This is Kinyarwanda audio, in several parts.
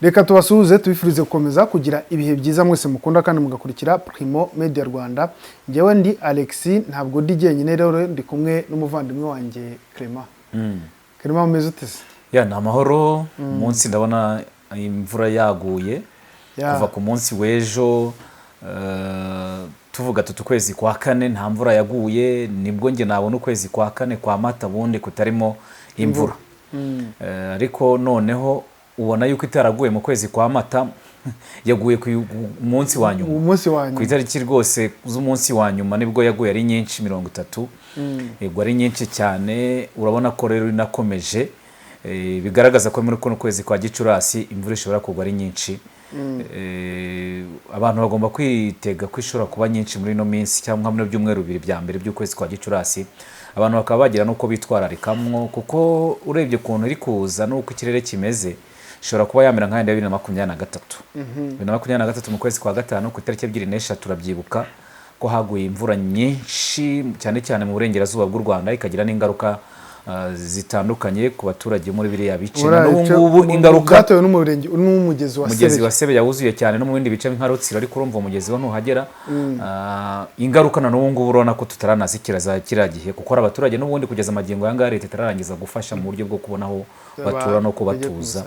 Reka tubasuhuze tubifurize gukomeza kugira ibihe byiza mwese mukunda kandi mugakurikira Primo Media Rwanda. Njyewe ndi Alexis, ntabwo ndi jyenyine rero ndi kumwe n'umuvandimwe wanjye Clement. Clement umeze ute? Ya na amahoro, umunsi ndabona imvura yaguye kuva ku munsi w'ejo, tuvuga tukwezi kwa kane nta mvura yaguye, nibwo nge nabona ukwezi kwa kane kwa Mata bundi kutarimo imvura. Ariko noneho ubona yuko itaraguye mu kwezi kwa Mata, yaguye ku munsi wa nyuma, ku itariki rwose z'umunsi wa nyuma nibwo yaguye ari nyinshi 30. Yego ari nyinshi cyane, urabona ko rero inakomeje, bigaragaza ko muri kuno kwezi kwa Gicurasi imvura ishobora kugwa ari nyinshi. Abantu bagomba kwitega kwishora kuba nyinshi muri no minsi cyangwa muri byumweru bibiri bya mbere by'ukwezi kwa Gicurasi. Abantu bakaba bagira nuko bitwararikamwo, kuko urebye kuntu iri kuza nuko ikirere kimeze shora kuba yamera nka 2023. 2023 mu kwezi kwa gatanu ku itariki 24 turabyibuka ko haguye imvura nyinshi cyane cyane mu burengerazuba bw'u Rwanda, ikagira n'ingaruka zitandukanye ku baturage muri biriya bice. N'ubu ingaruka byatewe n'umugezi wa Sebe yawuzuye cyane no mu bindi bice nka Rutsiro, ariko urumva umugezi wa ntuhagera. Ingaruka na n'ubu ngubu urona ko tutaranazikira za kiragihe, kuko abaturage n'ubundi kugeza amagingo yanga leta itararangiza gufasha mu buryo bwo kubonaho batura no kubatuza.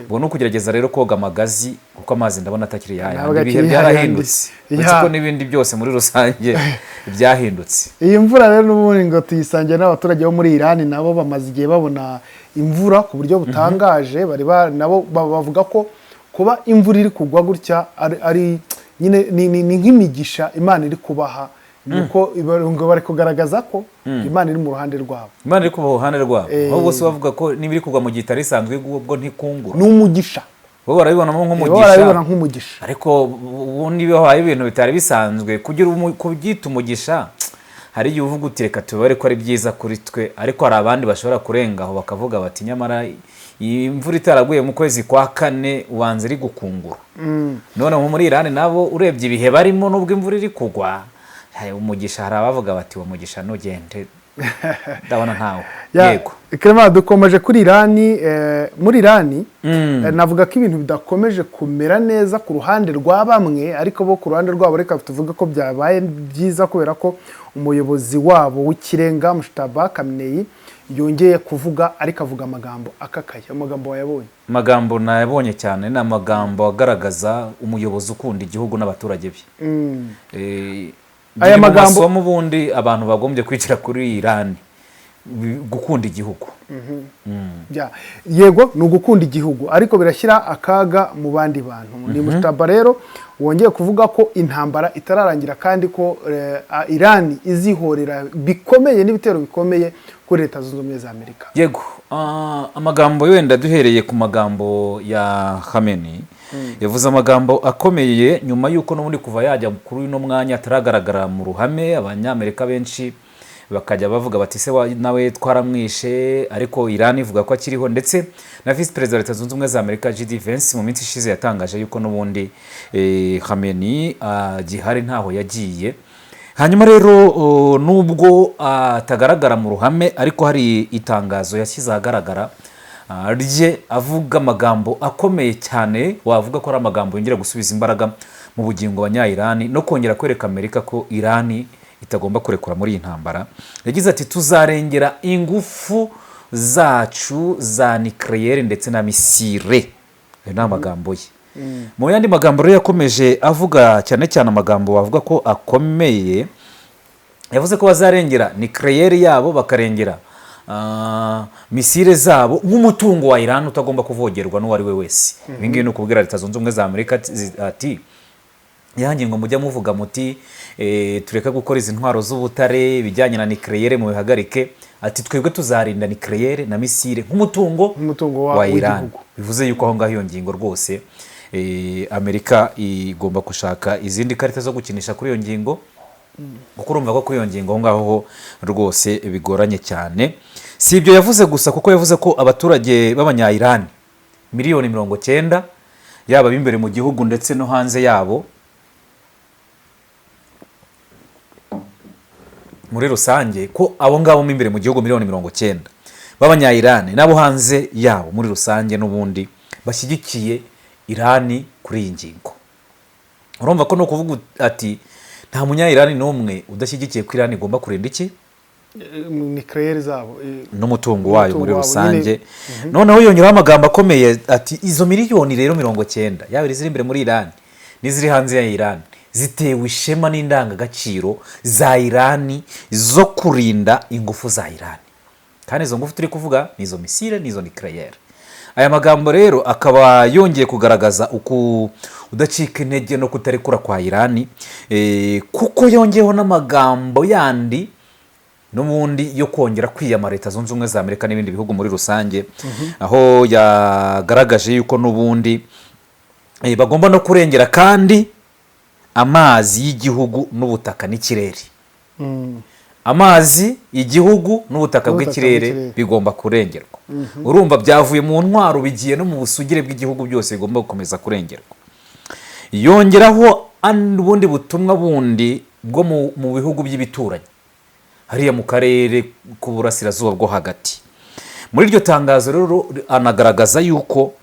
Bo no kugerageza rero koga amagazi, kuko amazi ndabona atakiri yaya, ibihe byarahindutse, kuko n'ibindi byose muri rusange byahindutse. Iyi mvura rero n'ubundi ngo tuyisangiye n'abaturage bo muri Iran, nabo bamaze igihe babona imvura ku buryo butangaje. Bari nabo bavuga ko kuba imvura iri kugwa gutya ari nyine ni nk'imigisha Imana iri kubaha, nuko bari kugaragaza ko Imana iri mu ruhande rwabo. Imana iri kuba ruhande rwabo, aho bose bavuga ko nibiri kugwa mu gitari sanzwe ubwo ntikungura, n'umugisha bo barabibonamo nk'umugisha. Ariko ubundi bihaye ibintu bitari bisanzwe kubyita umugisha. Hari igihe uvuga utireka tubare ko ari byiza kuri twe, ariko hari abandi bashobora kurengaho bakavuga bati nyamara imvura itaraguye mu kwezi kwa kane ubanze iri gukungura. None muri Iran nabo urebye ibihe barimo nubwo imvura iri kugwa, umugisha hari abavuga bati uwo mugisha nugende ndabona ntawo. Yego Clement, dukomeje kuri Iran. Muri Iran navuga ko ibintu bidakomeje kumera neza ku ruhande rwa bamwe, ariko bo ku ruhande rwabo reka tuvuga ko byabaye byiza, kubera ko umuyobozi wabo w'ikirenga Mujtaba Khamenei yongeye kuvuga, ariko avuga amagambo akakaye. Amagambo wayabonye? Amagambo nayabonye cyane, ni amagambo agaragaza umuyobozi ukunda igihugu n'abaturage be. Aya magambo mu bundi abantu bagombye kwicira kuri Iran, gukunda igihugu. Yego ni ugukunda igihugu, ariko birashyira akaga mu bandi bantu. Ni Mujtaba rero wongeye kuvuga ko intambara itararangira, kandi ko Iran izihorera bikomeye n'ibitero bikomeye kuri Leta Zunze Ubumwe za Amerika. Yego amagambo wenda duhereye ku magambo ya Khamenei, yavuze amagambo akomeye nyuma yuko n'ubundi kuva yajya kuri uno mwanya ataragaragara mu ruhame. Abanyamerika benshi bakajya bavuga bati se nawe twaramwishe, ariko Iran ivuga ko akiriho, ndetse na Vice President wa Leta Zunze Ubumwe za Amerika JD Vance mu minsi ishize yatangaje yuko n'ubundi Khamenei gihari ntaho yagiye. Hanyuma rero nubwo atagaragara mu ruhame, ariko hari itangazo yashyize ahagaragara rye avuga amagambo akomeye cyane, wavuga ko ari amagambo yongera gusubiza imbaraga mu bugingo abanya-Iran no kongera kwereka Amerika ko Iran itagomba kurekura muri iyi ntambara. Yagize ati tuzarengera ingufu zacu za nucleaire ndetse na misile. Ni amagambo ye. Mu yandi magambo rero yakomeje avuga cyane cyane amagambo bavuga ko akomeye, yavuze ko bazarengera nucleaire yabo, bakarengera misile zabo nk'umutungo wa Iran utagomba kuvogerwa n'uwari we wese. Ibingibi ni ukubwira Leta Zunze Ubumwe za Amerika ati yanjye ngo mujya muvuga muti tureka gukora izi ntwaro z'ubutare bijyanye na nucleaire mu bihagarike. Ati twebwe tuzarinda nucleaire na misile nk'umutungo wa Iran. Bivuze yuko aho ngaho iyo ngingo rwose Amerika igomba gushaka izindi karita zo gukinisha kuri iyo ngingo, kuko urumva ko kuri iyo ngingo aho ngaho rwose bigoranye cyane. Si ibyo yavuze gusa, kuko yavuze ko abaturage b'abanya-Iran miliyoni 90 yaba b'imbere mu gihugu ndetse no hanze yabo muri rusange, ko abo ngabo mu imbere mu gihugu miliyoni 90 b'abanya-Iran nabo hanze yabo muri rusange n'ubundi bashyigikiye Irani kuri iyi ngingo. Urumva ko no kuvuga ati nta munya Irani n'umwe udashyigikiye ko Irani igomba kurinda iki nucleaire zabo n'umutungo wayo muri rusange. Noneho yongeraho amagambo akomeye ati izo miliyoni rero 90 yaba ziri imbere muri Irani n'iziri hanze ya Irani zitewe ishema n'indangagaciro za Irani zo kurinda ingufu za Irani, kandi izo ngufu turi kuvuga nizo misile nizo nucleaire. Aya magambo rero akaba yongeye kugaragaza uko udacika intege no kutarekura kwa Irani, kuko yongeyeho n'amagambo yandi n'ubundi yo kongera kwiyama Leta Zunze Ubumwe za Amerika n'ibindi bihugu muri rusange, aho yagaragaje yuko n'ubundi bagomba no kurengera kandi amazi y'igihugu n'ubutaka n'ikirere. Amazi igihugu n'ubutaka bw'ikirere bigomba kurengerwa. Urumva byavuye mu ntwaro bigiye no mu busugire bw'igihugu byose bigomba gukomeza kurengerwa. Yongeraho ubundi butumwa bundi bwo mu bihugu by'ibituranyi hariya mu karere k'uburasirazuba bwo hagati. Muri iryo tangazo rero anagaragaza yuko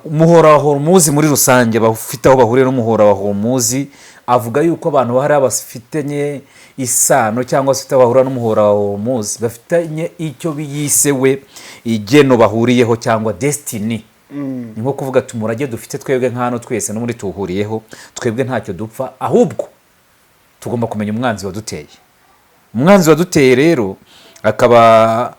umuhora wa Hormuz muri rusange bafite aho bahuriye n'umuhora wa Hormuz, avuga yuko abantu bahari abafitanye isano cyangwa se bahura n'umuhora wa Hormuz bafitanye icyo biyisewe igeno bahuriyeho cyangwa destiny. Nko kuvuga tumurage dufite twebwe nk'hano twese no muri tuhuriyeho, twebwe ntacyo dupfa, ahubwo tugomba kumenya umwanzi waduteye. Umwanzi waduteye rero akaba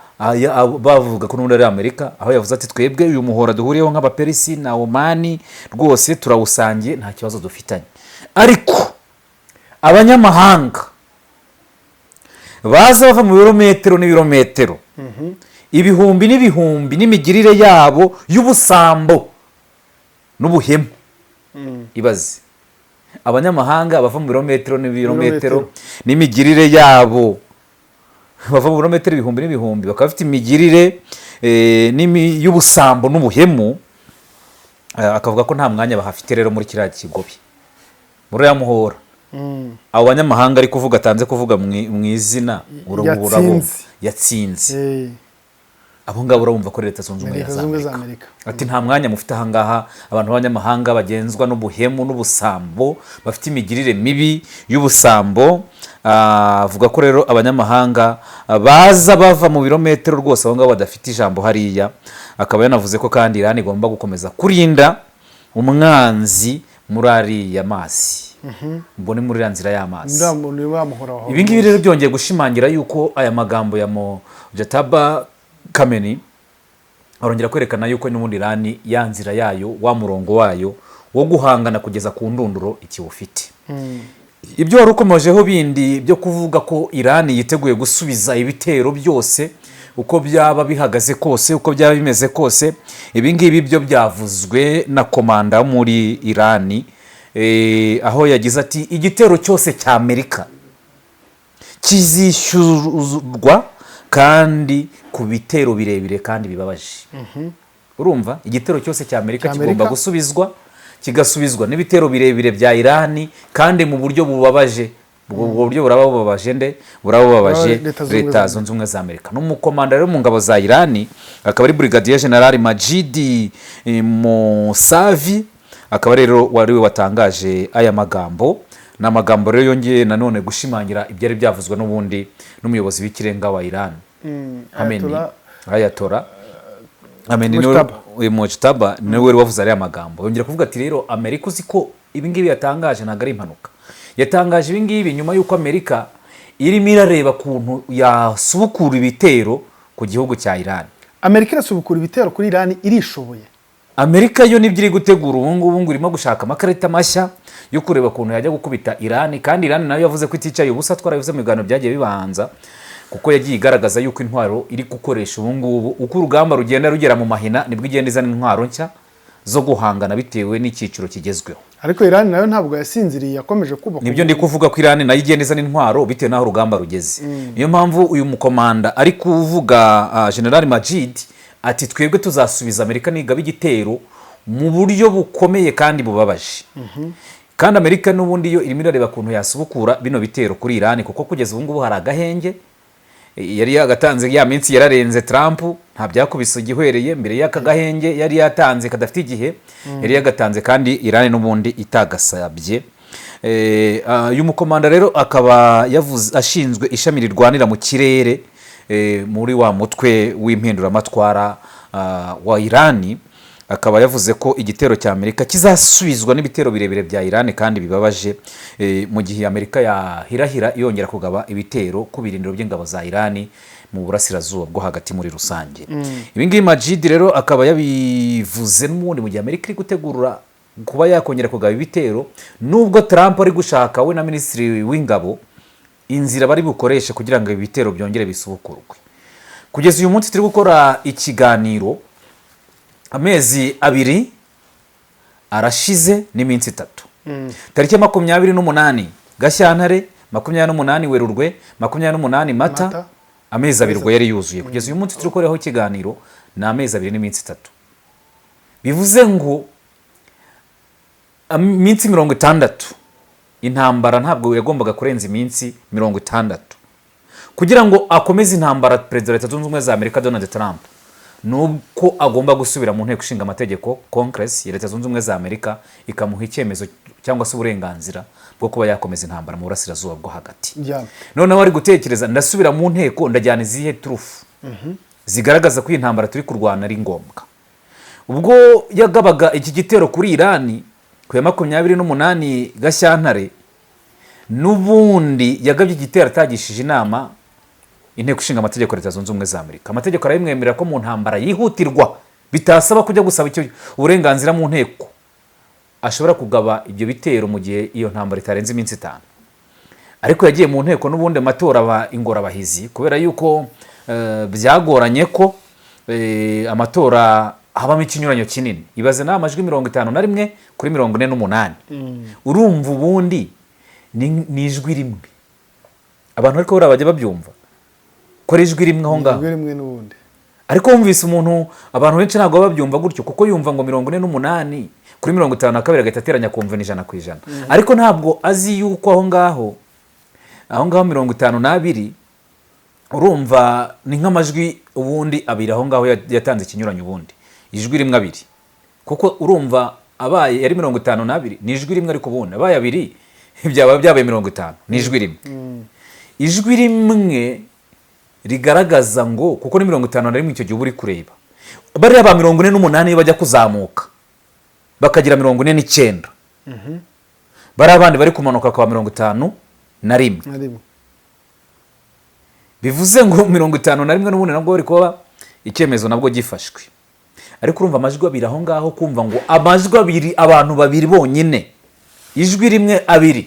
bavuga ko n'undi ari Amerika, aho yavuze ati twebwe uyu muhora duhuriyeho nk'abaperisi na Omani rwose turawusangiye nta kibazo dufitanye. Ariko abanyamahanga baza bava mu birometero n'ibirometero, ibihumbi n'ibihumbi n'imigirire yabo y'ubusambo n'ubuhemu. Ibaze abanyamahanga bava mu birometero n'ibirometero n'imigirire yabo, bava mu birometero ibihumbi n'ibihumbi, bakaba bafite imigirire y'ubusambo n'ubuhemu, akavuga ko nta mwanya bahafite rero muri kiriya kigobi muri ya muhora. Abo banyamahanga ari kuvuga atanze kuvuga mu izina urabura yatsinze. Abo ngabo urumva ko Leta Zunze Ubumwe za Amerika ati nta mwanya mufite ahangaha abantu b'abanyamahanga bagenzwa n'ubuhemu n'ubusambo, bafite imigirire mibi y'ubusambo. Avuga ko rero abanyamahanga baza bava mu birometero rwose abo ngabo badafite ijambo hariya. Akaba yanavuze ko kandi Irani igomba gukomeza kurinda umwanzi muri ariya mazi, mbone muri ya nzira y'amazi. Ibi ngibi rero byongeye gushimangira yuko aya magambo ya Mojtaba Khamenei arongera kwerekana yuko n'ubundi Irani ya nzira yayo wa murongo wayo wo guhangana kugeza ku ndunduro ikiwufite. Ibyo wari ukomejeho bindi byo kuvuga ko Irani yiteguye gusubiza ibitero byose uko byaba bihagaze kose, uko byaba bimeze kose, ibi ngibi byo byavuzwe na komanda muri Irani, aho yagize ati igitero cyose cya Amerika kizishyurwa kandi ku bitero birebire kandi bibabaje. Urumva igitero cyose cya Amerika kigomba gusubizwa, kigasubizwa n'ibitero birebire bya Irani kandi mu buryo bubabaje. Ubwo buryo burababaje Leta Zunze Ubumwe za Amerika. N'umukomanda rero mu ngabo za Irani akaba ari Brigadier General Majid Musavi, akaba rero wari we watangaje aya magambo. N'amagambo rero yongeye nanone gushimangira ibyari byavuzwe n'ubundi n'umuyobozi w'ikirenga wa Iran Ayatollah Mojtaba niwe wavuze ari amagambo. Yongera kuvuga ati rero Amerika uzi ko ibi ngibi yatangaje ntago ari impanuka. Yatangaje ibi ngibi nyuma y'uko Amerika irimo irareba kuntu yasubukura ibitero ku gihugu cya Iran. Amerika irasubukura ibitero kuri Iran irishoboye. Amerika yo nibyo iri gutegura ubu irimo gushaka amakarita mashya yo kureba kuntu yajya gukubita Iran, kandi Iran nayo yavuze ko iticaye ubusa. Twarabivuze mu biganiro byagiye bibanza, kuko yagiye igaragaza yuko intwaro iri gukoresha ubu uko urugamba rugenda rugera mu mahina nibwo igenda izana intwaro nshya zo guhangana bitewe n'icyiciro kigezweho. Ariko Iran nayo ntabwo yasinziriye, yakomeje kubaka. Nibyo ndi kuvuga ko Iran nayo igenda izana intwaro bitewe n'aho urugamba rugeze. Niyo mpamvu uyu mukomanda ari kuvuga General Majid ati twebwe tuzasubiza Amerika nigaba igitero mu buryo bukomeye kandi bubabaje. Kandi Amerika n'ubundi yo irimo irareba kuntu yasubukura bino bitero kuri Iran, kuko kugeza ubu ngubu hari agahenge yari yagatanze ya minsi yararenze Trump nta byakubise igihwereye mbere y'aka gahenge yari yatanze kadafite igihe yari yagatanze kandi Iran n'ubundi itagasabye. Y'umukomanda rero akaba yavuze ashinzwe ishami rirwanira mu kirere muri wa mutwe w'impinduramatwara wa Iran, akaba yavuze ko igitero cya Amerika kizasubizwa n'ibitero birebire bya Iran kandi bibabaje mu gihe Amerika yahirahira yongera kugaba ibitero ku birindiro by'ingabo za Iran mu burasirazuba bwo hagati muri rusange. Ibi ngibi Majid rero akaba yabivuze n'ubundi mu gihe Amerika iri gutegura kuba yakongera kugaba ibitero, nubwo Trump ari gushaka we na minisitiri w'ingabo inzira bari bukoreshe kugira ngo ibitero byongere bisubukurwe. Kugeza uyu munsi turi gukora ikiganiro amezi 2 arashize n'iminsi 3. Tariki 28 Gashyantare, 28 Werurwe, 28 Mata, amezi 2 yari yuzuye. Kugeza uyu munsi turi gukoraho ikiganiro na amezi 2 n'iminsi 3. Bivuze ngo iminsi 60 intambara ntabwo yagombaga kurenza iminsi 60 kugira ngo akomeze intambara. Perezida wa Leta Zunze Ubumwe za Amerika Donald Trump nuko agomba gusubira mu nteko ishinga amategeko Congress ya Leta Zunze Ubumwe za Amerika ikamuha icyemezo cyangwa se uburenganzira bwo kuba yakomeza intambara mu burasirazuba bwo hagati. Noneho ari gutekereza ndasubira mu nteko ndajyana izihe turufu zigaragaza ko intambara turi kurwana ari ngombwa. Ubwo yagabaga iki gitero kuri Iran ku ya 28 Gashyantare, n'ubundi yagabye igitero atagishije inama inteko ishinga amategeko Leta Zunze Ubumwe za Amerika. Amategeko arayimwemerera ko mu ntambara yihutirwa bitasaba kujya gusaba icyo uburenganzira mu nteko ashobora kugaba ibyo bitero mu gihe iyo ntambara itarenze iminsi 5. Ariko yagiye mu nteko n'ubundi amatora aba ingorabahizi kubera yuko byagoranye ko amatora habamo ikinyuranyo kinini. Ibaze na amajwi 51 kuri 48. Urumva ubundi ni ijwi rimwe. Abantu ariko bajya babyumva ko ari ijwi rimwe aho ngaho. Ariko wumvise umuntu abantu benshi ntabwo babyumva gutyo kuko yumva ngo 48 kuri 52 agahita ateranya kumva ni 100%. Ariko ntabwo azi yuko aho ngaho 52 urumva ni nk'amajwi ubundi abiri aho ngaho yatanze ikinyuranyo ubundi ijwi rimwe 2 kuko urumva abaye yari 52 ni ijwi rimwe ariko ubundi abaye 2 byaba byabaye 50 ni ijwi rimwe. Ijwi rimwe rigaragaza ngo kuko ni 51 icyo gihe uri kureba bari aba 48 bajya kuzamuka bakagira 49 bari abandi bari kumanuka kwa 51. Bivuze ngo 51 n'ubundi nabwo bari kuba icyemezo nabwo gifashwe. Ariko urumva amajwi abiri aho ngaho kumva ngo amajwi abiri abantu babiri bonyine ijwi rimwe 2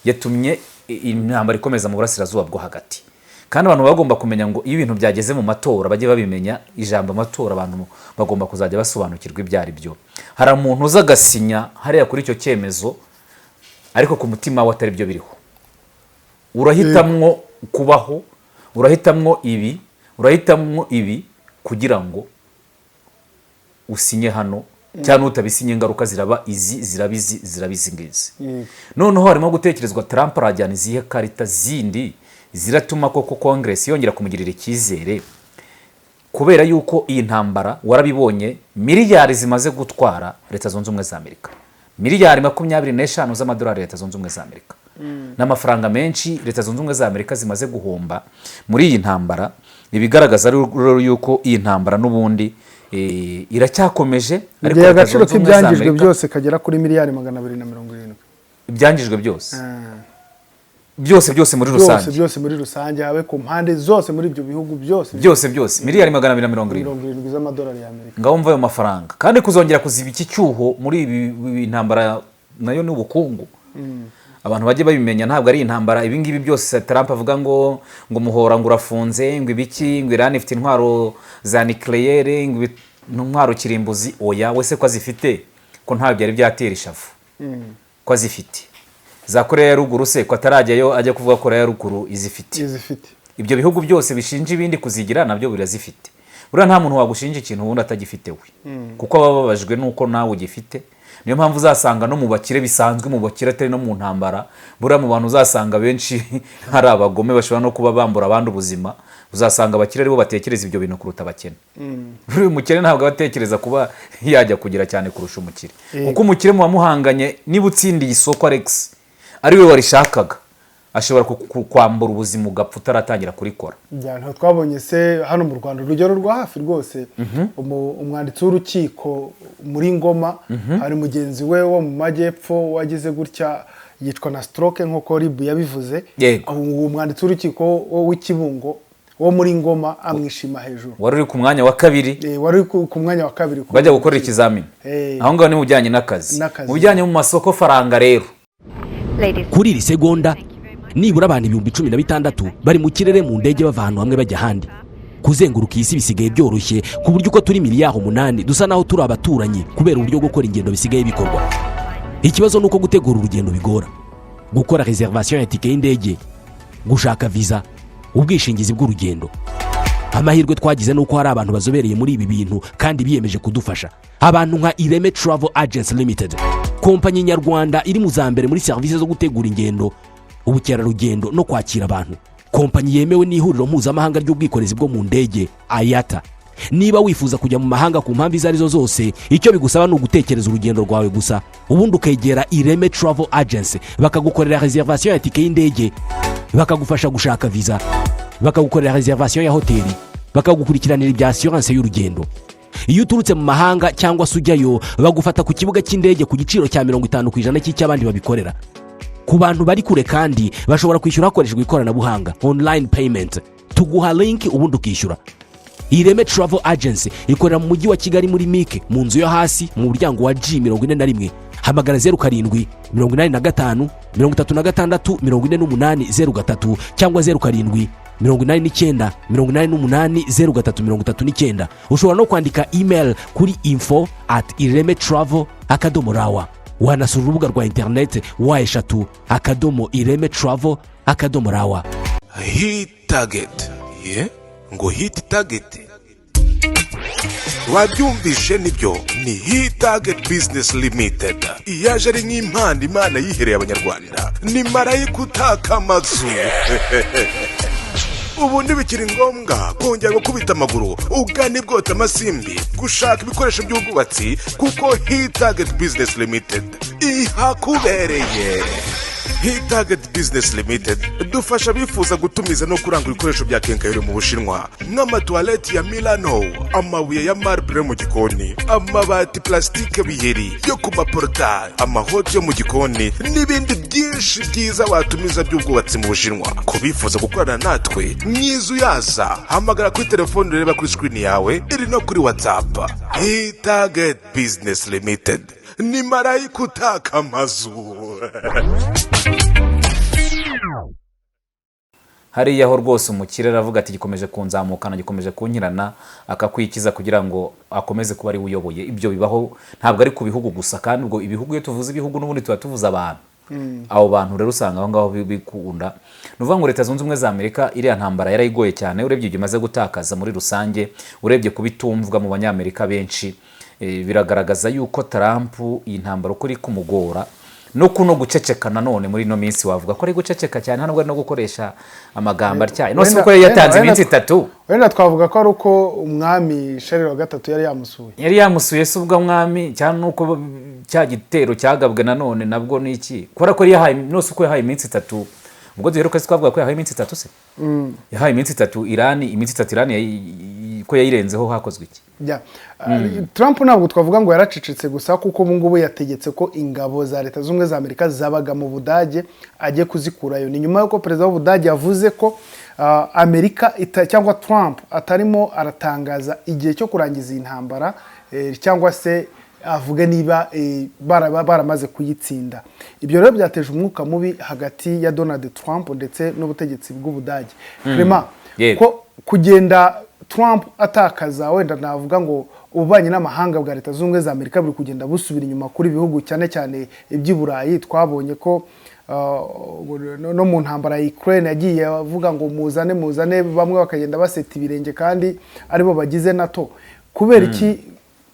yatumye intambara ikomeza mu burasirazuba bwo hagati. Kandi abantu bagomba kumenya ngo iyo ibintu byageze mu matora bajye babimenya ijambo amatora abantu bagomba kuzajya basobanukirwa ibyari byo. Hari umuntu uza gasinya hariya kuri icyo cyemezo ariko ku mutima we atari byo biriho. Urahitamwo kubaho, urahitamwo ibi kugira ngo usinye hano cyane utabisinye ingaruka zirabizi ngizi. Noneho harimo gutekerezwa Trump arajyana izihe karita zindi ziratuma koko Congress yongera kumugirira icyizere kubera yuko iyi ntambara warabibonye miliyari zimaze gutwara Leta Zunze Ubumwe za Amerika. Miliyari 25 z'amadolari Leta Zunze Ubumwe za Amerika. N'amafaranga menshi Leta Zunze Ubumwe za Amerika zimaze guhomba muri iyi ntambara. Ibigaragaza rero yuko iyi ntambara n'ubundi iracyakomeje ariko agaciro k'ibyangijwe byose kagera kuri miliyari 270. Ibyangijwe byose byose muri rusange byose muri rusange habe ku mpande zose muri ibyo bihugu byose miliyari 270 z'amadolari y'Amerika. Ngaho mva ayo mafaranga kandi kuzongera kuziba iki cyuho muri ibi ntambara nayo n'ubukungu. Abantu bajye babimenya ntabwo ari intambara ibi ngibi byose Trump avuga ngo muhora ngo urafunze ngo ibiki ngo Iran ifite intwaro za nucleaire ngo intwaro kirimbuzi oya wese ko azifite ko ntabwo byari byatera ishavu ko azifite. Za Korea ya Ruguru se ko atarajyayo ajya kuvuga Korea ya Ruguru izifite. Ibyo bihugu byose bishinja ibindi kuzigira nabyo birazifite. Buriya nta muntu wagushinja ikintu ubundi atagifite we kuko bababajwe nuko nawe ugifite niyo mpamvu uzasanga no mu bakire bisanzwe mu bakire atari no mu ntambara buriya mu bantu uzasanga benshi hari abagome bashobora no kuba bambura abandi ubuzima uzasanga abakire aribo batekereza ibyo bintu kuruta abakene buri umukire ntabwo abatekereza kuba yajya kugira cyane kurusha umukire kuko umukire mu bamuhanganye niba utsindiye isoko Alex ari we warishakaga ashobora kwambura ubuzima ugapfa utaratangira kurikora ntabwo twabonye se hano mu Rwanda urugero rwa hafi rwose umwanditsi w'urukiko muri Ngoma hari mugenzi we wo mu majyepfo wagize gutya yitwa na stroke nk'uko Ribu yabivuze umwanditsi w'urukiko w'Ikibungo wo muri Ngoma amwishima hejuru wari uri ku mwanya wa kabiri wari ku mwanya wa kabiri bajya gukora ikizamini aho ngaho ni mu bijyanye n'akazi mu bijyanye mu masoko faranga rero kuri iri segonda nibura abantu 16,000 bari mu kirere mu ndege bava ahantu hamwe bajya ahandi kuzenguruka isi bisigaye byoroshye ku buryo uko turi miliyari 8 dusa naho turi abaturanyi kubera uburyo bwo gukora ingendo bisigaye bikorwa. Ikibazo nuko gutegura urugendo bigora, gukora reservation ya tike y'indege, gushaka visa, ubwishingizi bw'urugendo. Amahirwe twagize nuko hari abantu bazobereye muri ibi bintu kandi biyemeje kudufasha. Abantu nka Ireme Travel Agents Limited, kompanyi nyarwanda iri mu zambere muri service zo gutegura ingendo, ubukerarugendo no kwakira abantu. Kompanyi yemewe n'ihuriro mpuzamahanga ry'ubwikorezi bwo mu ndege IATA. Niba wifuza kujya mu mahanga ku mpamvu izo arizo zose, icyo bigusaba ni ugutekereza urugendo rwawe gusa, ubundi ukegera Ireme Travel Agency bakagukorera reservation ya tike y'indege, bakagufasha gushaka visa, bakagukorera reservation ya hoteli, bakagukurikiranira ibya assurance y'urugendo. Iyo uturutse mu mahanga cyangwa se ujyayo, bagufata ku kibuga cy'indege ku giciro cya 50% cy'abandi babikorera. Ku bantu bari kure kandi bashobora kwishyura hakoreshejwe ikoranabuhanga online payment, tuguha link ubundi ukishyura. Ireme Travel Agency ikorera mu mujyi wa Kigali muri Mike mu nzu yo hasi mu muryango wa G41. Hamagara 07 85 36 48 cyangwa 07 89 88 ushobora no kwandika email kuri info@iremetravel.rawa. Wanasura urubuga rwa internet wa3iremetravel.rawa. Hit target ngo hit target wabyumvishe nibyo ni Hit Target Business Limited. Iyaje ari nk'impanda Imana yihereye abanyarwanda, ni marayika utaka amazu. Ubu ntibikiri ngombwa kongera gukubita amaguru ugana ibwota amasimbi gushaka ibikoresho by'ubwubatsi, kuko Hit Target Business Limited ihakubereye. Hit Target Business Limited dufasha bifuza gutumiza no kurangura ibikoresho bya kenkayori mu Bushinwa, nk'amatoilette ya Milano, amabuye ya marble mu gikoni, amabati plastike biheri yo ku maportail, amahoti yo mu gikoni n'ibindi byinshi byiza watumiza by'ubwubatsi mu Bushinwa. Kubifuza gukorana natwe mwizu yaza, hamagara kuri telefone ureba kuri screen yawe iri no kuri WhatsApp. Hit Target Business Limited ni marayika utaka amazu. hariya ho rwose umukire aravuga ati gikomeje kunzamukana, gikomeje kunkirana, akakwikiza kugira ngo akomeze kuba ari uyoboye. Ibyo bibaho ntabwo ari ku bihugu gusa, kandi ubwo ibihugu iyo tuvuze ibihugu n'ubundi tuba tuvuza abantu. Abo bantu rero usanga aho ngaho bikunda. Nuvuga ngo Leta Zunze Ubumwe za Amerika iriya ntambara yarayigoye cyane, urebye ibyo imaze gutakaza muri rusange, urebye kubitumvwa mu banyamerika benshi, biragaragaza yuko Trump iyi ntambara uko iri kumugora no kuno guceceka nanone muri no minsi wavuga ko ari guceceka cyane, hano no gukoresha amagambo atyaye. No se uko yatanze iminsi 3. Wenda twavuga ko ari uko umwami Charles wa gatatu yari yamusuye se ubwo mwami cyane, nuko cya gitero cyagabwe nanone nabwo niki kora ko yahaye no se uko yahaye iminsi 3. Ubwo duheruka se twavuga ko yahaye iminsi 3 se yahaye iminsi 3 Irani, iminsi 3 Irani ko yayirenzeho hakozwe iki? Trump ntabwo twavuga ngo yaracecetse gusa, kuko ubu ngubu yategetse ko ingabo za Leta Zunze za Amerika zabaga mu Budage ajye kuzikurayo. Ni nyuma yuko perezida w'Ubudage yavuze ko Amerika cyangwa Trump atarimo aratangaza igihe cyo kurangiza iyi ntambara, cyangwa se avuga niba baramaze kuyitsinda. Ibyo rero byateje umwuka mubi hagati ya Donald Trump ndetse n'ubutegetsi bw'Ubudage. Ko kugenda Trump atakaza, wenda navuga ngo ubanye n'amahanga bwa Leta Zunze za Amerika buri kugenda busubira inyuma kuri bihugu cyane cyane iby'Iburayi. Twabonye ko no mu ntambara ya Ukraine yagiye avuga ngo muzane, bamwe bakagenda baseta ibirenge kandi aribo bagize NATO. Kubera iki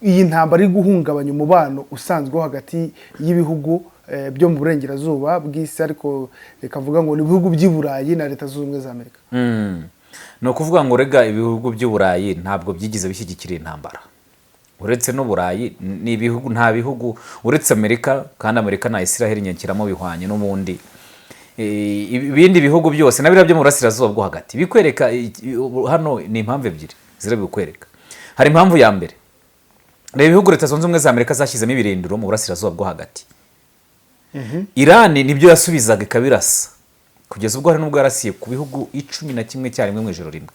iyi ntambara iri guhungabanya umubano usanzwe hagati y'ibihugu byo mu burengerazuba bw'isi, ariko reka vuga ngo ni ibihugu by'i Burayi na Leta Zunze Ubumwe za Amerika. ni ukuvuga ngo rega ibihugu by'i Burayi ntabwo byigize bishyigikira intambara, uretse n'Uburayi ni ibihugu, nta bihugu uretse Amerika, kandi Amerika na Israel nyenkiramo bihwanye n'ubundi. Ibindi bihugu byose nabira byo mu burasirazuba bwo hagati bikwereka hano ni impamvu ebyiri zira bikwereka. Hari impamvu ya mbere, reba ibihugu Leta Zunze Ubumwe za Amerika zashyizemo ibirindiro mu burasirazuba bwo hagati. Iran nibyo yasubizaga ikabirasa kugeza ubwo hari nubwo yarasiye ku bihugu 11 cyarimwe mu ijoro rimwe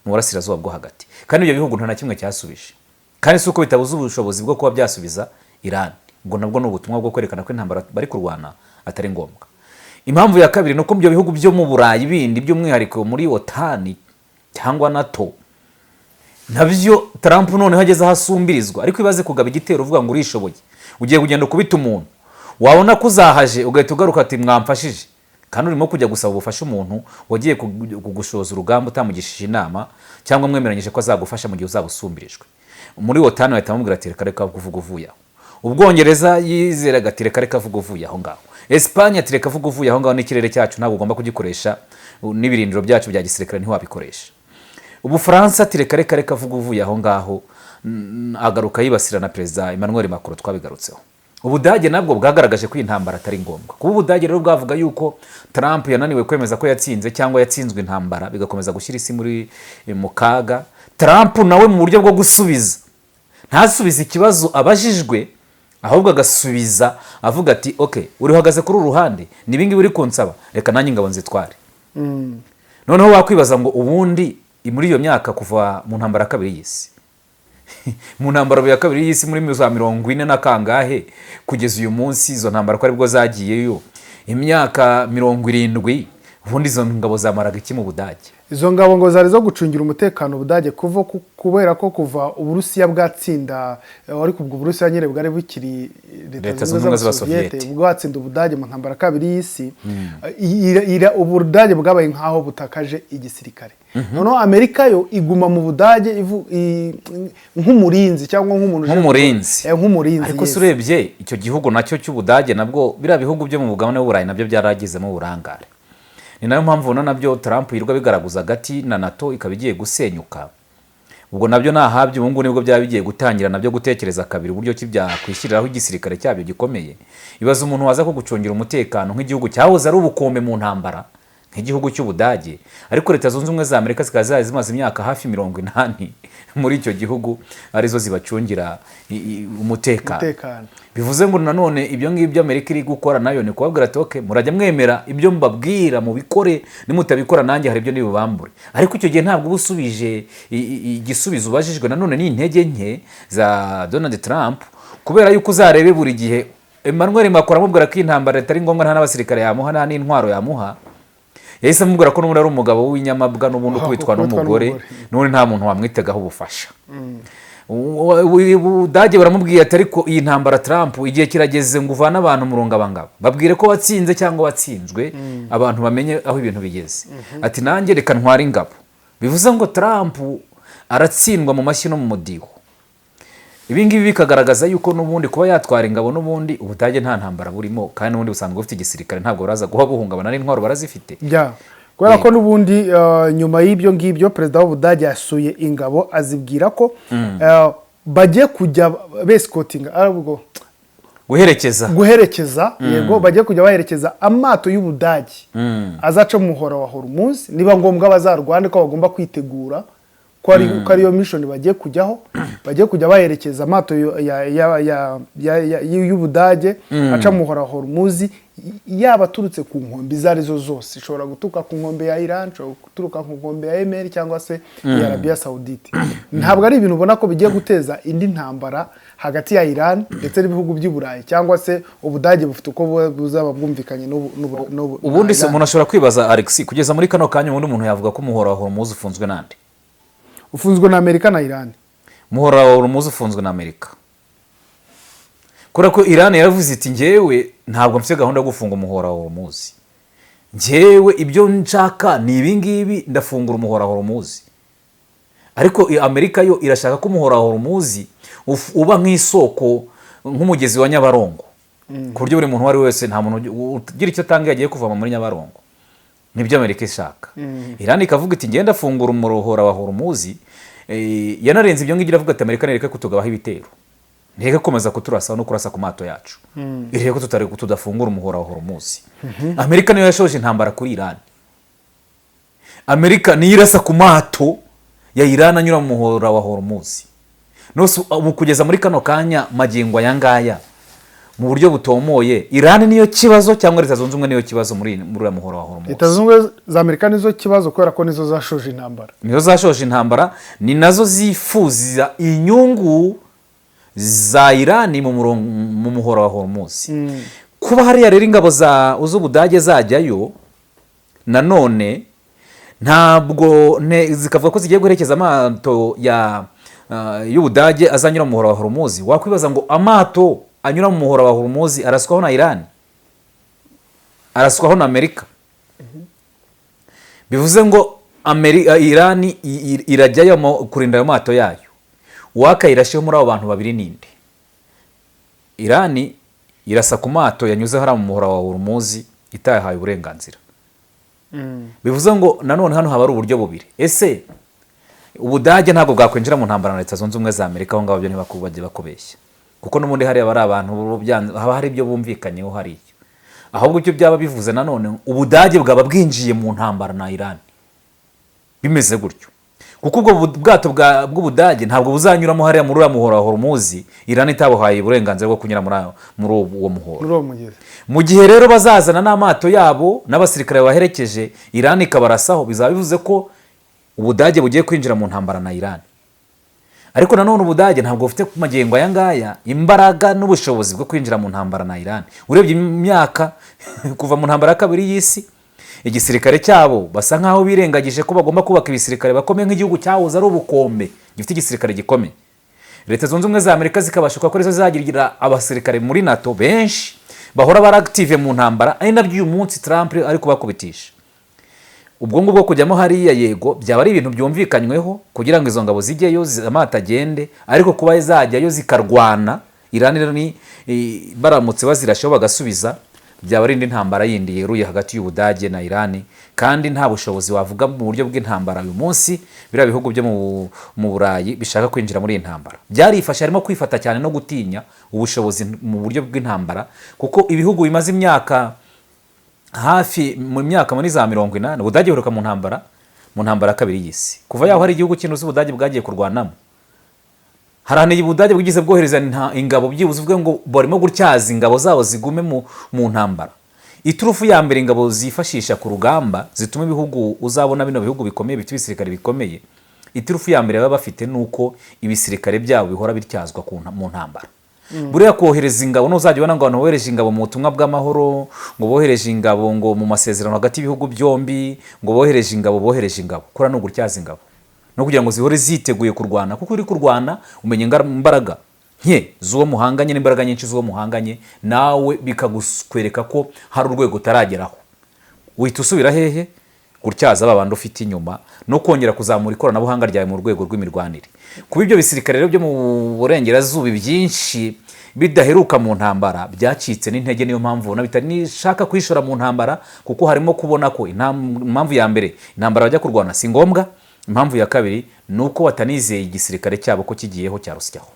mu burasirazuba bwo hagati, kandi ibyo bihugu nta na kimwe cyasubije, kandi suko bitabuza ubushobozi bwo kuba byasubiza Iran. Ubwo nabwo no ubutumwa bwo kwerekana ko intambara bari kurwana atari ngombwa. Impamvu ya kabiri nuko ibyo bihugu byo mu Burayi bindi by'umwihariko muri OTAN cyangwa NATO nabyo Trump none hageze ahasumbirizwa, ariko ibaze kugaba igitero uvuga ngo urishoboye, ugiye kugenda kubita umuntu wabona kuzahaje ugahita ugaruka ati mwamfashije, kandi urimo kujya gusaba ubufasha umuntu wagiye kugushoza urugamba utamugishije inama cyangwa mwemeranyije ko azagufasha mu gihe uzabusumbirijwe. Muri OTAN bahita bamubwira ati reka kuvuga uvuye aho. Ubwongereza yizeraga ati reka vuga uvuye aho ngaho. Espagne ati reka vuga uvuye aho ngaho, n'ikirere cyacu ntabwo ugomba kugikoresha, n'ibirindiro byacu bya gisirikare ntiwabikoresha. Ubufaransa ati reka vuga uvuye aho ngaho, agaruka yibasira na Perezida Emmanuel Macron twabigarutseho. Ubudage nabwo bwagaragaje ko intambara atari ngombwa. Kuba Ubudage rero bwavuga yuko Trump yananiwe kwemeza ko yatsinze cyangwa yatsinzwe intambara bigakomeza gushyira isi muri mu kaga, Trump nawe mu buryo bwo gusubiza ntasubize ikibazo abajijwe, ahubwo agasubiza avuga ati okay, uri uhagaze kuri uruhande nibingi uri kunsaba, reka nanjye ingabo nzitware. Noneho wakwibaza ngo ubundi muri iyo myaka kuva mu ntambara ya kabiri y'isi mu ntambara ya kabiri y'isi muri 40 na kangahe kugeza uyu munsi, izo ntambara ko aribwo zagiyeyo imyaka 70, ubundi izo ngabo zamaraga iki mu Budage? Izo ngabo ngo zari zo gucungira umutekano Budage kubera ko kuva Uburusiya bwatsinda, ariko ubwo Uburusiya nyere bwari bukiri Leta Zunze Ubumwe za Soviete, bwatsinda Ubudage mu ntambara kabiri y'isi. Ubudage bwabaye nkaho butakaje igisirikare. Noneho Amerika yo iguma mu Budage nk'umurinzi cyangwa nk'umurinzi. Ariko surebye icyo gihugu nacyo cy'Ubudage nabwo bira bihugu byo mu bugabane w'Uburayi nabyo byaragizemo uburangare. Ni nayo mpamvu nabyo Trump yirwa bigaragaza gati na NATO ikabigiye gusenyuka. Ubwo nabyo nahabye ubungu nibwo byabigiye gutangira nabyo gutekereza kabiri uburyo kwishyiriraho igisirikare cyabyo gikomeye. Ibaza umuntu waza ko gucungira umutekano nk'igihugu cyahoze ari ubukombe mu ntambara nk'igihugu cy'Ubudage, ariko Leta Zunze Ubumwe za Amerika zikaza zimaze imyaka hafi 80 muri icyo gihugu arizo zibacungira umutekano. Bivuze ngo nanone ibyo ngibyo Amerika iri gukora nayo ni kubabwira ati okay, murajya mwemera ibyo mbabwira mu bikore, nimutabikora nanjye hari ibyo nibubambure. Ariko icyo gihe ntabwo busubije igisubizo ubajijwe nanone ni intege nke za Donald Trump, kubera yuko uzarebe buri gihe Emmanuel Macron amubwira ko intambara itari ngombwa, nta n'abasirikare yamuha, nta n'intwaro yamuha. Yahise amubwira ko n'ubundi ari umugabo w'inyamabwa n'ubundi kwitwa n'umugore, n'ubundi nta muntu wamwitegaho ubufasha. Ubudage baramubwiye ati ariko iyi ntambara Trump igihe kirageze ngo uvane abantu murongo abangaba, babwire ko watsinze cyangwa watsinzwe, abantu bamenye aho ibintu bigeze. Ati nanjye reka ntware ingabo. Bivuze ngo Trump aratsindwa mu mashyi no mu mudiho. Ibingibi bikagaragaza yuko n'ubundi kuba yatwara ingabo n'ubundi Ubudage nta ntambara burimo, kandi n'ubundi busanzwe bufite igisirikare, ntabwo baraza guha buhungabana n'intwaro barazifite. Kubera ko n'ubundi nyuma y'ibyo ngibyo Perezida w'Ubudage yasuye ingabo azibwira ko bagiye kujya beskotinga, arabwo guherekeza yego, bagiye kujya baherekeza amato y'Ubudage azaca mu muhora wa Hormuz, niba ngombwa bazarwande ko bagomba kwitegura ko ariyo mission bagiye kujyaho, bagiye kujya baherekeza amato y'Ubudage aca mu muhora wa Hormuz, yaba aturutse ku nkombe izo arizo zose. Ishobora guturuka ku nkombe ya Iran, ishobora guturuka ku nkombe ya Yemen cyangwa se ya Arabia Saudite. Ntabwo ari ibintu ubona ko bigiye guteza indi ntambara hagati ya Iran ndetse n'ibihugu by'i Burayi, cyangwa se Ubudage bufite uko buzaba bwumvikanye ubundi se umuntu ashobora kwibaza Alex, kugeza muri kano kanya ubundi umuntu yavuga ko umuhora wa Hormuz ufunzwe nande? Ufunzwe na Amerika na Iran. Umuhora wa Hormuz ufunzwe na Amerika. Kubera ko Iran yaravuze iti njyewe ntabwo mfite gahunda yo gufunga umuhora wa Hormuz. Njyewe ibyo nshaka ni ibingibi, ndafungura umuhora wa Hormuz. ariko Amerika yo irashaka ko umuhora wa Hormuz uba nk'isoko nk'umugezi wa Nyabarongo ku buryo buri muntu wari wese nta muntu ugira icyo atanga yagiye kuvama muri Nyabarongo. Nibyo Amerika ishaka. Iran ikavuga iti ngenda fungura umuhora wa Hormuz, yanarenze ibyo ngibyo iravuga ati Amerika nereka kutugabaho ibitero, nteka komeza kuturasa no kurasa ku mato yacu, ireke ko tudafungura umuhora wa Hormuz. Amerika niyo yashoje intambara kuri Iran. Amerika niyo irasa ku mato ya Iran anyura mu muhora wa Hormuz. Nose kugeza muri kano kanya magingo yangaya mu buryo butomoye, Iran niyo kibazo cyangwa Leta Zunze Ubumwe niyo kibazo muri muhora wa Hormuz? Leta Zunze Ubumwe za Amerika nizo kibazo kubera ko nizo zashoje intambara. Nizo zashoje intambara, ni nazo zifuza inyungu za Iran mu muhora wa Hormuz. Kuba hariya rero ingabo z'Ubudage zajyayo nanone ntabwo zikavuga ko zigiye guherekeza amato y'Ubudage azanyura mu muhora wa Hormuz. Wakwibaza ngo amato anyura mu muhora wa Hormuz araswaho na Iran, araswaho na Amerika. Bivuze ngo Iran irajyayo kurinda ayo mato yayo. Wakayirasheho muri abo bantu babiri ninde? Iran irasa ku mato yanyuze hara mu muhora wa Hormuz itahaye uburenganzira. Bivuze ngo nanone hano haba ari uburyo bubiri. Ese Ubudage ntabwo bwakwinjira mu ntambara na Leta Zunze Ubumwe za Amerika, aho ngabo byo ntibakubajye bakubeshya, kuko n'ubundi hari abari abantu haba hari ibyo bumvikanyeho hariyo. Ahubwo icyo byaba bivuze nanone Ubudage bwaba bwinjiye mu ntambara na Iran bimeze gutyo, kuko ubwo bwato bw'Ubudage ntabwo buzanyuramo hariya muri uriya muhora wa Hormuz Iran itabuhaye uburenganzira bwo kunyura muri uwo muhora. Mu gihe rero bazazana n'amato yabo n'abasirikare baherekeje Iran ikabarasaho, bizaba bivuze ko Ubudage bugiye kwinjira mu ntambara na Iran. Ariko nanone Ubudage ntabwo bufite ku magengo aya ngaya imbaraga n'ubushobozi bwo kwinjira mu ntambara na Iran. Urebye imyaka kuva mu ntambara ya kabiri y'isi, igisirikare cyabo basa nkaho birengagije ko bagomba kubaka ibisirikare bakomeye nk'igihugu cyahoze ari ubukombe gifite igisirikare gikomeye. Leta Zunze Ubumwe za Amerika zikabashuka ko arizo zagira abasirikare muri NATO benshi bahora baractive mu ntambara, ari nabyo uyu munsi Trump ari kubakubitisha. Ubwo ngubwo kujyamo hariya yego byaba ari ibintu byumvikanyweho kugira ngo izo ngabo zijyeyo amata agende, ariko kuba zajyayo zikarwana Iran rero ni baramutse bazirashaho bagasubiza, byaba ari indi ntambara yindi yeruye hagati y'Ubudage na Iran, kandi nta bushobozi wavuga mu buryo bw'intambara uyu munsi biriya bihugu byo mu Burayi bishaka kwinjira muri iyi ntambara. Byarifashe harimo kwifata cyane no gutinya ubushobozi mu buryo bw'intambara, kuko ibihugu bimaze imyaka hafi mu myaka muri za 80 Ubudage buheruka mu ntambara kabiri y'isi. Kuva yaho hari igihugu kintu Ubudage bwagiye kurwanamo, haraniye Ubudage bwigize bwohereza ingabo byibuze uvuge ngo barimo gutyaza ingabo zabo zigume mu ntambara. Iturufu ya mbere ingabo zifashisha ku rugamba zituma ibihugu uzabona bino bihugu bikomeye bifite ibisirikare bikomeye, iturufu ya mbere baba bafite nuko ibisirikare byabo bihora bityazwa mu ntambara. Buriya kohereza ingabo n'uzajya ubona ngo abantu bohereje ingabo mu butumwa bw'amahoro, ngo bohereje ingabo ngo mu masezerano hagati y'ibihugu byombi, ngo bohereje ingabo kora no gutyaza ingabo no kugira ngo zihore ziteguye kurwana, kuko uri kurwana umenye imbaraga nke z'uwo muhanganye n'imbaraga nyinshi z'uwo muhanganye, nawe bikagukwereka ko hari urwego utarageraho. Uhita usubira hehe? Gutyaza babandi ufite inyuma no kongera kuzamura ikoranabuhanga ryawe mu rwego rw'imirwanire. Kuba ibyo bisirikare rero byo mu burengerazuba byinshi bidaheruka mu ntambara byacitse n'intege, niyo mpamvu ubona bitanishaka kwishora mu ntambara, kuko harimo kubona ko impamvu ya mbere intambara bajya kurwana si ngombwa, impamvu ya kabiri nuko watanizeye igisirikare cyabo ko kigiyeho cyarusyaho.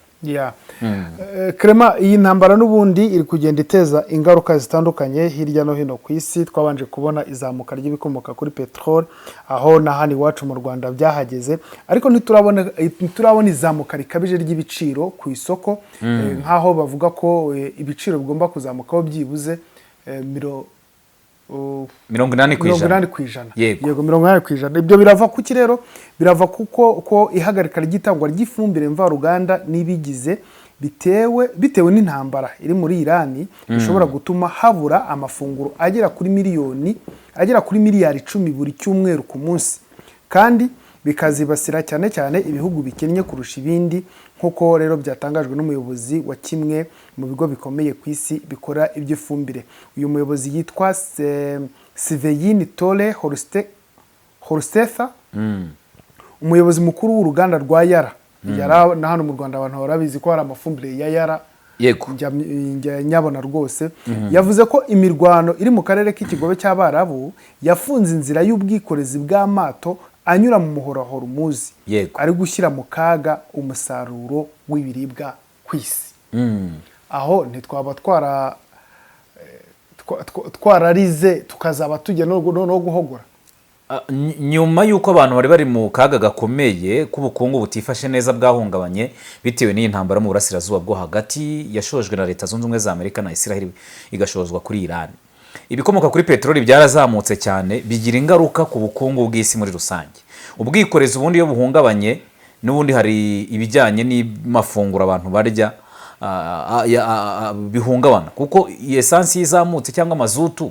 Clement, iyi ntambara n'ubundi iri kugenda iteza ingaruka zitandukanye hirya no hino ku isi. Twabanje kubona izamuka ry'ibikomoka kuri petrol, aho na hano iwacu mu Rwanda byahageze, ariko ntiturabona izamuka rikabije ry'ibiciro ku isoko, nk'aho bavuga ko ibiciro bigomba kuzamukaho byibuze 80%. Yego 80%. Ibyo birava kuki rero? Birava kuko ihagarika ry'itangwa ry'ifumbire mvaruganda nibigize bitewe n'intambara iri muri Iran bishobora gutuma habura amafunguro agera kuri miliyari 10 buri cyumweru ku munsi, kandi bikazibasira cyane cyane ibihugu bikennye kurusha ibindi, nkuko rero byatangajwe n'umuyobozi wa kimwe mu bigo bikomeye ku isi bikora iby'ifumbire. Uyu muyobozi yitwa Sveyin Tole Horsteffer. umuyobozi mukuru w'uruganda rwa Yara na hano mu Rwanda abantu barabizi ko hari amafumbire ya Yara yego nyabona rwose yavuze ko imirwano iri mu karere k'ikigobe cy'Abarabu yafunze inzira y'ubwikorezi bw'amato anyura mu muhora Hormuz ari gushyira mu kaga umusaruro w'ibiribwa ku isi. Aho ntitwaba twararize tukazaba tujya no guhogora. Nyuma y'uko abantu bari mu kaga gakomeye k'ubukungu butifashe neza bwahungabanye bitewe n'iyi ntambara mu burasirazuba bwo hagati yashojwe na Leta Zunze Ubumwe za Amerika na Israel igashozwa kuri Iran. Ibikomoka kuri peteroli byarazamutse cyane bigira ingaruka ku bukungu bw'isi muri rusange. Ubwikorezi ubundi iyo buhungabanye n'ubundi hari ibijyanye n'amafunguro abantu barya bihungabana kuko essence izamutse cyangwa mazutu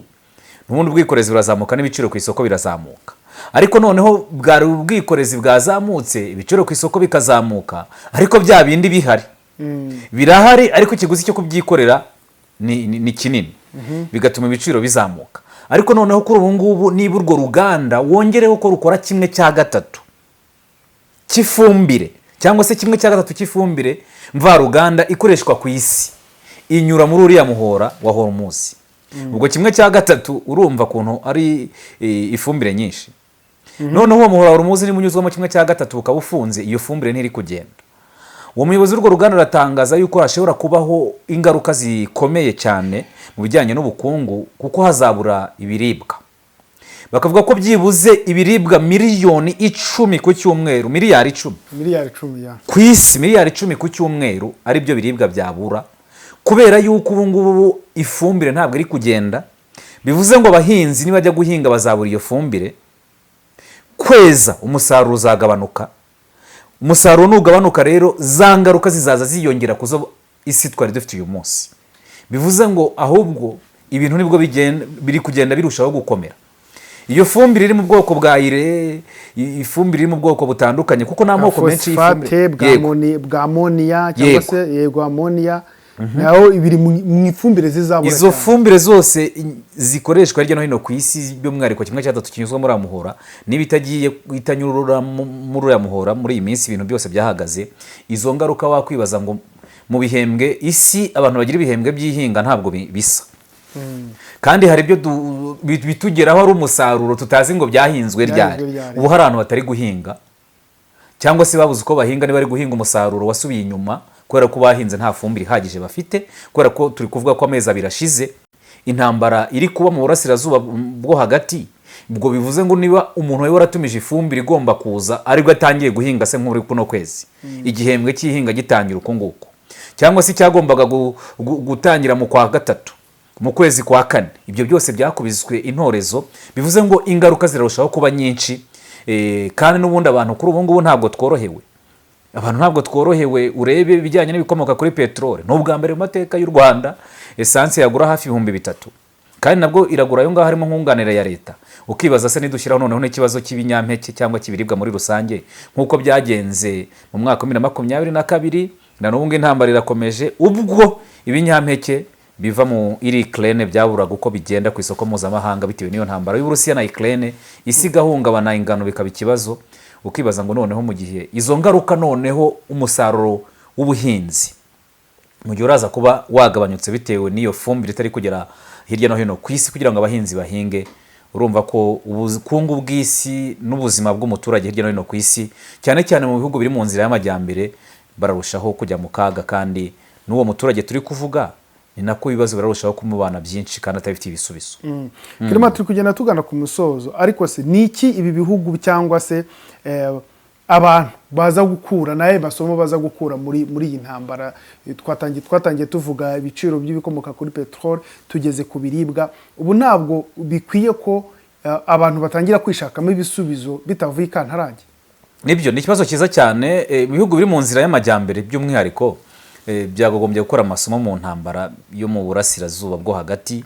n'ubundi ubwikorezi burazamuka n'ibiciro ku isoko birazamuka. Ariko noneho bwari ubwikorezi bwazamutse ibiciro ku isoko bikazamuka ariko bya bindi bihari birahari ariko ikiguzi cyo kubyikorera ni kinini bigatuma ibiciro bizamuka. Ariko noneho kuri ubu ngubu niba urwo ruganda wongereho ko rukora 1/3 cy'ifumbire cyangwa se 1/3 cy'ifumbire mvaruganda ikoreshwa ku isi inyura muri uriya muhora wa Hormuz. Ubwo 1/3 urumva kuntu ari ifumbire nyinshi. Noneho uwo muhora wa Hormuz ni munyuzwamo 1/3 ukabufunze iyo fumbire ntiri kugenda. Uwo muyobozi w'urwo ruganda aratangaza yuko hashobora kubaho ingaruka zikomeye cyane mu bijyanye n'ubukungu kuko hazabura ibiribwa. Bakavuga ko byibuze ibiribwa miliyoni 10 ku cyumweru, miliyari 10 ya ku isi, miliyari 10 ku cyumweru ari byo biribwa byabura kubera yuko ubu ngubu ifumbire ntabwo iri kugenda. Bivuze ngo abahinzi nibajya guhinga bazabura iyo fumbire, kweza umusaruro uzagabanuka. Umusaruro nugabanuka rero za ngaruka zizaza ziyongera kuzo isi twari dufite uyu munsi. Bivuze ngo ahubwo ibintu nibwo biri kugenda birushaho gukomera. Iyo fumbire iri mu bwoko bwa ire, ifumbire iri mu bwoko butandukanye kuko n'amoko menshi y'ifumbire bwa ammonia cyangwa se yego ammonia naho ibiri mu ifumbire zizabura. Izo fumbire zose zikoreshwa hirya no hino ku isi by'umwihariko 1/3 kinyuzwa muri amuhora nibitagiye itanyurura muri uriya muhora muri iyi minsi ibintu byose byahagaze. Izo ngaruka wakwibaza ngo mu bihembwe isi abantu bagira ibihembwe by'ihinga ntabwo bisa. Kandi hari ibyo bitugeraho ari umusaruro tutazi ngo byahinzwe ryari. Ubu hari abantu batari guhinga cyangwa se babuze uko bahinga niba ari guhinga umusaruro wasubiye inyuma kubera ko bahinze nta fumbire ihagije bafite, kubera ko turi kuvuga ko amezi abirashize intambara iri kuba mu burasirazuba bwo hagati. Ubwo bivuze ngo niba umuntu we waratumije ifumbire igomba kuza ariko atangiye guhinga se nk'uri kuno kwezi igihembwe cy'ihinga gitangira uko nguko, cyangwa se cyagombaga gutangira mu kwa gatatu mu kwezi kwa 4, ibyo byose byakubizwe intorezo. Bivuze ngo ingaruka zirarushaho kuba nyinshi kandi n'ubundi abantu kuri ubu ngubu ntabwo tworohewe. Abantu ntabwo tworohewe. Urebe bijyanye n'ibikomoka kuri peteroli n'ubwa mbere mu mateka y'u Rwanda essence yagura hafi 3,000 kandi nabwo iragura yo ngaho harimo nkunganire ya leta. Ukibaza se nidushyiraho noneho n'ikibazo cy'ibinyampeke cyangwa kibiribwa muri rusange nk'uko byagenze mu mwaka wa 2022 na n'ubwo intambara irakomeje ubwo ibinyampeke biva mu Ukraine byaburaga uko bigenda ku isoko mpuzamahanga bitewe n'iyo ntambara y'Uburusiya na Ukraine isiga hungabana ingano bikaba ikibazo. Ukibaza ngo noneho mu gihe izo ngaruka noneho umusaruro w'ubuhinzi mu gihe uraza kuba wagabanyutse bitewe n'iyo fumbire itari kugera hirya no hino ku isi kugira ngo abahinzi bahinge, urumva ko ubukungu bw'isi n'ubuzima bw'umuturage hirya no hino ku isi cyane cyane mu bihugu biri mu nzira y'amajyambere bararushaho kujya mu kaga. Kandi n'uwo muturage turi kuvuga ni nako ibibazo bararushaho kumubana byinshi kandi atabifite ibisubizo. Kirima turi kugenda tugana ku musozo, ariko se niki ibi bihugu cyangwa se abantu baza gukura naye basomo baza gukura muri iyi ntambara? Twatangiye tuvuga ibiciro by'ibikomoka kuri petrol, tugeze ku biribwa. Ubu ntabwo bikwiye ko abantu batangira kwishakamo ibisubizo bitavuye ikantarange. Nibyo ni ikibazo cyiza cyane. Ibihugu biri mu nzira y'amajyambere by'umwihariko byagombye gukora amasomo mu ntambara yo mu burasirazuba bwo hagati.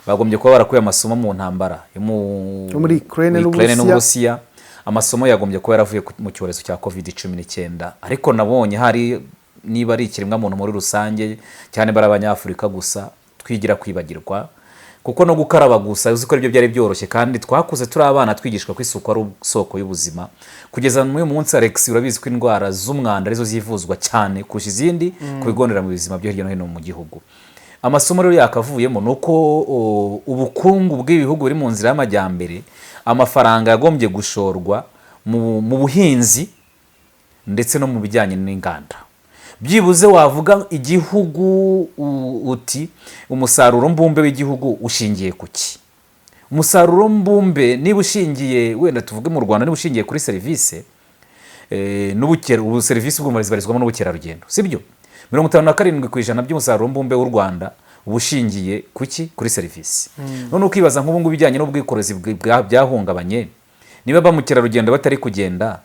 Bagombye kuba barakuye amasomo mu ntambara yo muri Ukraine n'Uburusiya. Amasomo yagombye kuba yaravuye mu cyorezo cya COVID-19, ariko nabonye hari niba ari ikiremwa muntu muri rusange cyane bara abanyafurika gusa twigira kwibagirwa kuko no gukaraba gusa uzi ko aribyo byari byoroshye kandi twakuze turi abana twigishwa ko isuku ari isoko y'ubuzima kugeza n'uyu munsi Alex urabizi ko indwara z'umwanda arizo zivuzwa cyane kurusha izindi ku bigo nderabuzima byo hirya no hino mu gihugu. Amasomo rero yakavuyemo nuko ubukungu bw'ibihugu biri mu nzira y'amajyambere amafaranga yagombye gushorwa mu buhinzi ndetse no mu bijyanye n'inganda. Byibuze wavuga igihugu uti umusaruro mbumbe w'igihugu ushingiye kuki? Umusaruro mbumbe niba ushingiye wenda tuvuge mu Rwanda niba ushingiye kuri serivisi n'ubukero serivisi bw'umubarizwarizwamo n'ubukerarugendo sibyo 57% by'umusaruro mbumbe w'u Rwanda ubushingiye kuki kuri serivisi. None ukibaza nk'ubu ngubu bijyanye n'ubwikorezi byahungabanye niba ba mukerarugendo batari kugenda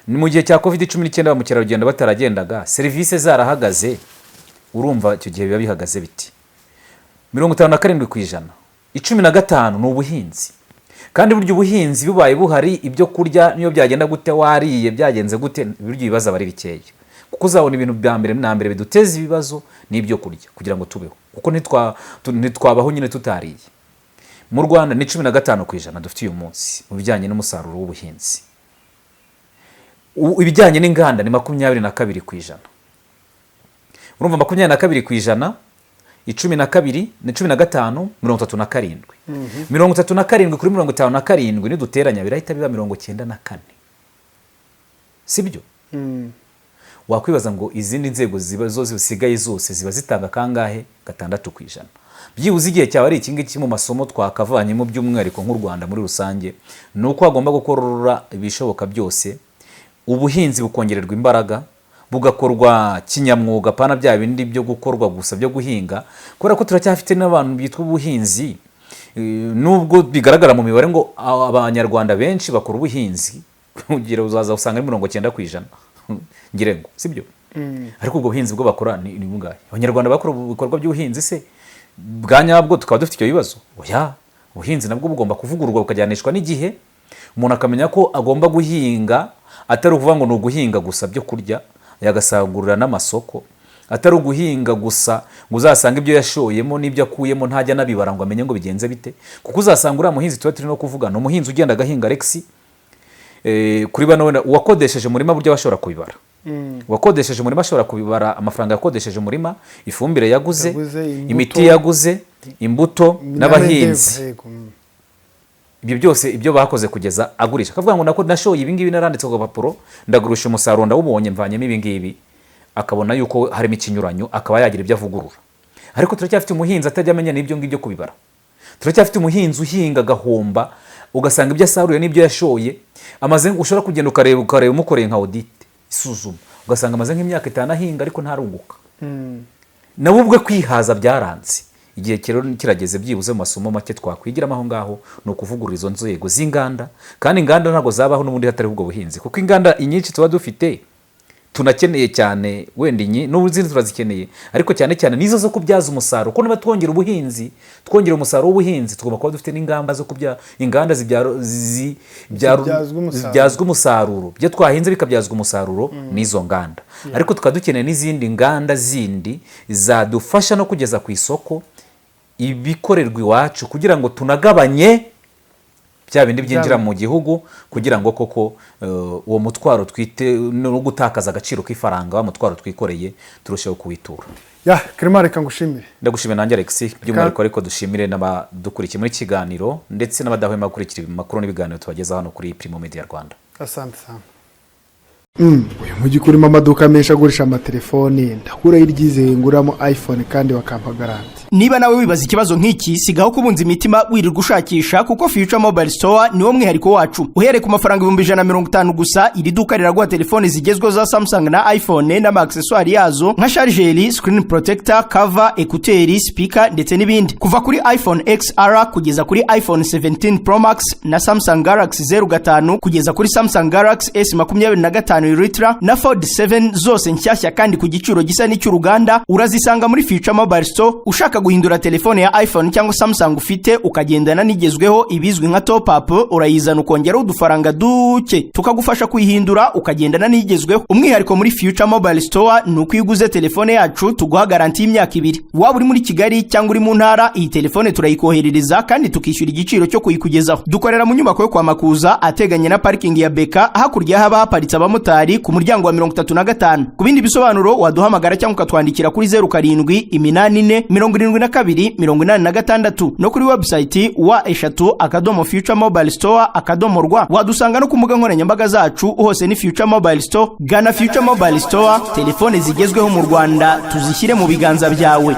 ni mu gihe cya COVID-19 ba mukerarugendo bataragendaga serivisi zarahagaze urumva icyo gihe biba bihagaze biti 57%. 15 ni ubuhinzi kandi buryo ubuhinzi bubaye buhari ibyo kurya niyo byagenda gute wariye byagenze gute buryo ibibazo bari bikeye kuko uzabona ibintu bya mbere na mbere biduteza ibibazo n'ibyo kurya kugira ngo tubeho kuko ntitwabaho nyine tutariye. Mu Rwanda ni 15% dufite uyu munsi mu bijyanye n'umusaruro w'ubuhinzi. Ibijyanye n'inganda ni 22%. Urumva 22%, 12 ni 15, 37. 37 kuri 57 niduteranya birahita biba 94. Sibyo? Wakwibaza ngo izindi nzego ziba zo zisigaye zose ziba zitanga kangahe 6%. Byibuze igihe cyawe ari ikingiki mu masomo twakavanye mu by'umwihariko nk'u Rwanda muri rusange nuko agomba gukorora ibishoboka byose ubuhinzi bukongererwa imbaraga bugakorwa kinyamwuga pana bya bindi byo gukorwa gusa byo guhinga kubera ko turacyafite n'abantu bitwa ubuhinzi nubwo bigaragara mu mibare ngo abanyarwanda benshi bakora ubuhinzi kugira uzaza usanga 90% ngire ngo sibyo ariko ubwo buhinzi bwo bakora ni bungahe? Abanyarwanda bakora ibikorwa by'ubuhinzi se bwanyabwo tukaba dufite icyo bibazo? Oya, ubuhinzi nabwo bugomba kuvugururwa bukajyanishwa n'igihe umuntu akamenya ko agomba guhinga atari ukuvuga ngo ni uguhinga gusa byo kurya yagasagurira n'amasoko atari uguhinga gusa ngo uzasanga ibyo yashoyemo n'ibyo akuyemo ntajya nabibara ngo amenye ngo bigenze bite kuko uzasanga uriya muhinzi tuba turi no kuvuga no muhinzi ugenda agahinga Alex kuri bano wakodesheje umurima buryo bashobora kubibara wakodesheje umurima ashobora kubibara amafaranga yakodesheje umurima ifumbire yaguze imiti yaguze imbuto n'abahinzi ibyo byose ibyo bakoze kugeza agurisha akavuga ngo nako nashoye ibi ngibi naranditse ku papuro ndagurisha umusaruro ndawubonye mvanyemo ibi ngibi akabona yuko harimo ikinyuranyo akaba yagira ibyo avugurura. Ariko turacyafite umuhinzi atajya amenya n'ibyo ngibyo kubibara. Turacyafite umuhinzi uhinga gahomba ugasanga ibyo asaruye n'ibyo yashoye amaze ushobora kugenda ukareba umukoreye nka audit isuzuma ugasanga amaze nk'imyaka 5 ahinga ariko ntarunguka. Nabo ubwe kwihaza byaranze. Igihe kirageze byibuze mu masomo make twakwigiramo aho ngaho no kuvugurura izo nzego z'inganda kandi inganda ntago zabaho n'ubundi hatari ubwo buhinzi kuko inganda inyinshi tuba dufite tunakeneye cyane wenda n'ubuzindi turazikeneye ariko cyane cyane nizo zo kubyaza umusaruro ko niba twongera ubuhinzi twongera umusaruro w'ubuhinzi tugomba kuba dufite n'ingamba zo kubya inganda zibyazwa umusaruro byo twahinze bikabyazwa umusaruro n'izo nganda ariko tukadukeneye n'izindi nganda zindi zadufasha no kugeza ku isoko ibikorerwa iwacu kugira ngo tunagabanye bya bindi byinjira mu gihugu kugira ngo koko uwo mutwaro twite no gutakaza agaciro k'ifaranga wa mutwaro twikoreye turusheho kuwitura. Ya Clement reka ngushimire. Ndagushimira nanjye Alex by'umwihariko ariko dushimire n'abadukurikiye muri kiganiro ndetse n'abadahwema gukurikira amakuru n'ibiganiro tubageza hano kuri Primo Media Rwanda. Asante sana. Uyu mujyi kurimo amaduka menshi agurisha amatelefoni ndakura iryizeye nguramo iPhone kandi bakampa garanti. Niba nawe wibaza ikibazo nk'iki sigaho kubunza imitima wirirwa ushakisha kuko Future Mobile Store niwo mwihariko wacu. Uhereye ku mafaranga 150 gusa iri duka riraguha telefoni zigezweho za Samsung na iPhone n'ama accessoires yazo nka charger, screen protector, cover, écouteurs, speaker ndetse n'ibindi. Kuva kuri iPhone XR kugeza kuri iPhone 17 Pro Max na Samsung Galaxy 05 kugeza kuri Samsung Galaxy S25 Ultra na Fold 7 zose nshyashya kandi ku giciro gisa n'icy'uruganda urazisanga muri Future Mobile Store. Ushaka guhindura telefone ya iPhone cyangwa Samsung ufite ukagendana n'igezweho ibizwi nka top up, urayizana ukongeraho udufaranga duke tukagufasha kuyihindura ukagendana n'igezweho. Umwihariko muri Future Mobile Store ni uko iyo uguze telefone yacu tuguha garanti y'imyaka 2. Waba uri muri Kigali cyangwa uri mu ntara, iyi telefone turayikoherereza kandi tukishyura igiciro cyo kuyikugezaho. Dukorera mu nyubako yo kwa Makuza ateganye na parking ya Beka, hakurya haba haparitse abamotari ku muryango wa 35. Ku bindi bisobanuro waduhamagara cyangwa ukatwandikira kuri 07847286 no kuri website wa@futuremobile-store.rw. Wadusanga no ku mbuga nkoranyambaga zacu hose ni Future Mobile Store. Gana Future Mobile Store, telefone zigezweho mu Rwanda tuzishyire mu biganza byawe.